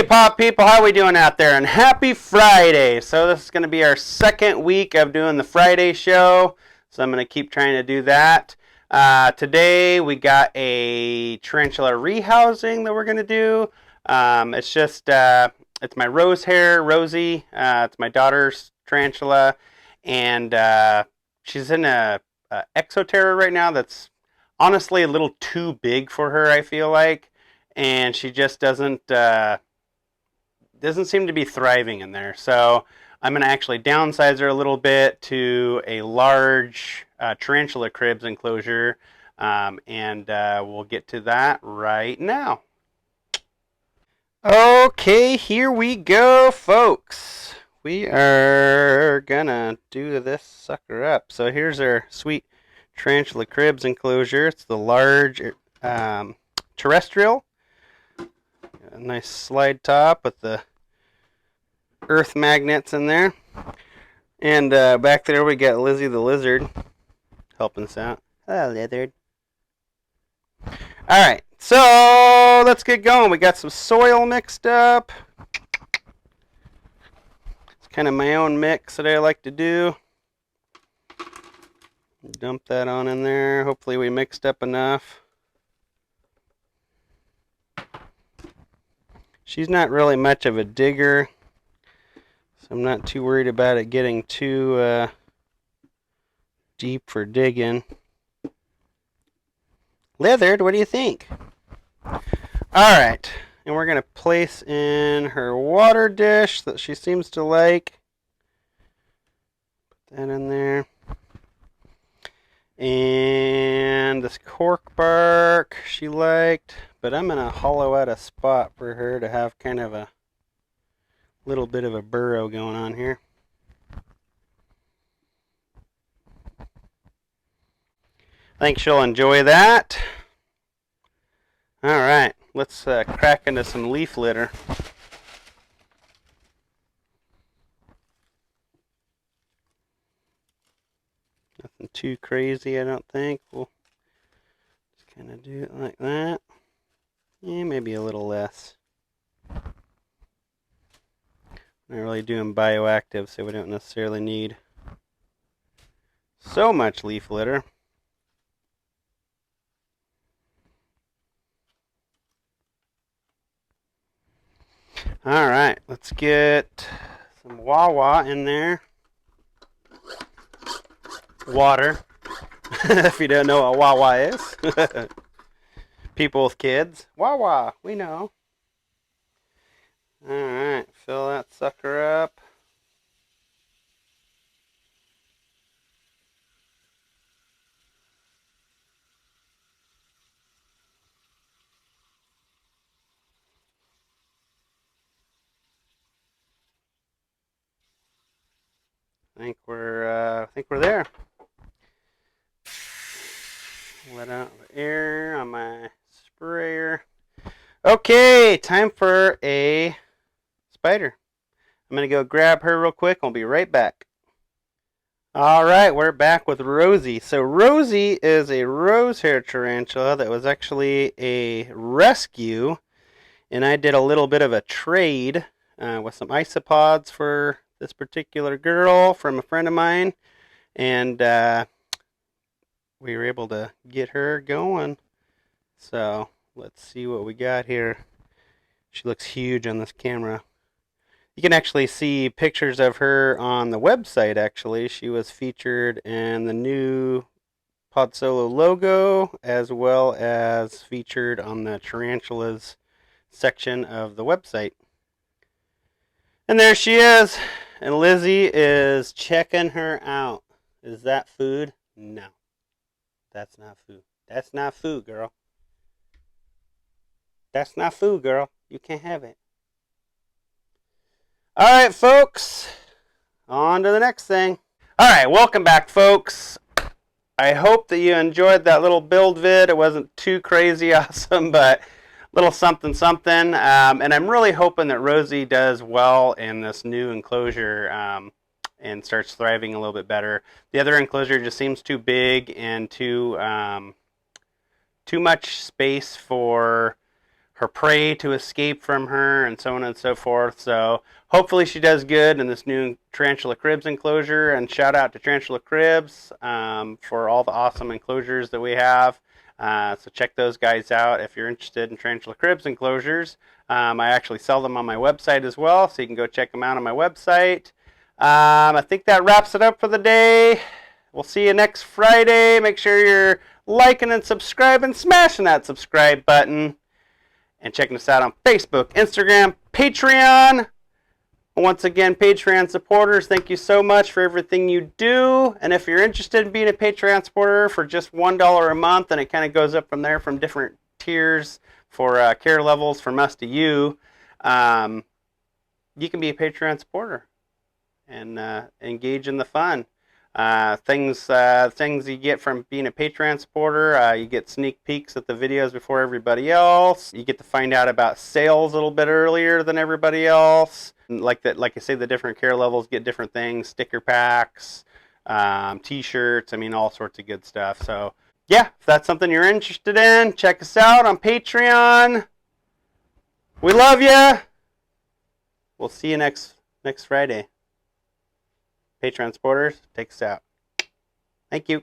Hey, Pop people, how we doing out there? And happy Friday! So this is going to be our second week of doing the Friday show. So I'm going to keep trying to do that. Today we got a tarantula rehousing that we're going to do. It's my roseHair, Rosey. It's my daughter's tarantula, and she's in a exoterror right now. That's honestly a little too big for her, I feel like, and she just doesn't seem to be thriving in there. So I'm going to actually downsize her a little bit to a large tarantula cribs enclosure, and we'll get to that right now. Okay, here we go, folks. We are gonna do this sucker up. So here's our sweet tarantula cribs enclosure. It's the large terrestrial. A nice slide top with the earth magnets in there. And back there we got Lizzie the lizard helping us out. Hello, lizard. Alright, so let's get going. We got some soil mixed up. It's kind of my own mix that I like to do. Dump that on in there. Hopefully we mixed up enough. She's not really much of a digger, so I'm not too worried about it getting too deep for digging. Lizard, what do you think? Alright, and we're going to place in her water dish that she seems to like. Put that in there. And this cork bark she liked, but I'm going to hollow out a spot for her to have kind of a little bit of a burrow going on here. I think she'll enjoy that. Alright, let's crack into some leaf litter. Nothing too crazy, I don't think. We'll just kind of do it like that. Yeah, maybe a little less. Not really doing bioactive, so we don't necessarily need so much leaf litter. Alright, let's get some Wawa in there. Water. If you don't know what Wawa is. People with kids. Wawa, we know. Alright, fill that sucker up. I think we're there. Let out the air on my sprayer. Okay, time for a spider. I'm going to go grab her real quick. I'll be right back. Alright, we're back with Rosey. So Rosey is a rosehair tarantula that was actually a rescue, and I did a little bit of a trade with some isopods for this particular girl from a friend of mine, and we were able to get her going. So let's see what we got here. She looks huge on this camera. You can actually see pictures of her on the website, actually. She was featured in the new Pod Solo logo, as well as featured on the tarantulas section of the website. And there she is. And Lizzie is checking her out. Is that food? No. That's not food. That's not food, girl. That's not food, girl. You can't have it. Alright, folks. On to the next thing. Alright, welcome back, folks. I hope that you enjoyed that little build vid. It wasn't too crazy awesome, but little something something, and I'm really hoping that Rosey does well in this new enclosure and starts thriving a little bit better. The other enclosure just seems too big and too much space for her prey to escape from her, and so on and so forth. So hopefully she does good in this new Tarantula Cribs enclosure. And shout out to Tarantula Cribs for all the awesome enclosures that we have. So check those guys out if you're interested in Tarantula Cribs enclosures. I actually sell them on my website as well, so you can go check them out on my website. I think that wraps it up for the day. We'll see you next Friday. Make sure you're liking and subscribing, smashing that subscribe button, and checking us out on Facebook, Instagram, Patreon. Once again, Patreon supporters, thank you so much for everything you do. And if you're interested in being a Patreon supporter for just $1 a month, and it kind of goes up from there from different tiers for care levels from us to you, you can be a Patreon supporter and engage in the fun. Things you get from being a Patreon supporter, you get sneak peeks at the videos before everybody else. You get to find out about sales a little bit earlier than everybody else. Like I say, the different care levels get different things, sticker packs, t-shirts, I mean, all sorts of good stuff. So yeah, if that's something you're interested in, check us out on Patreon. We love you. We'll see you next Friday. Patreon supporters, take us out. Thank you.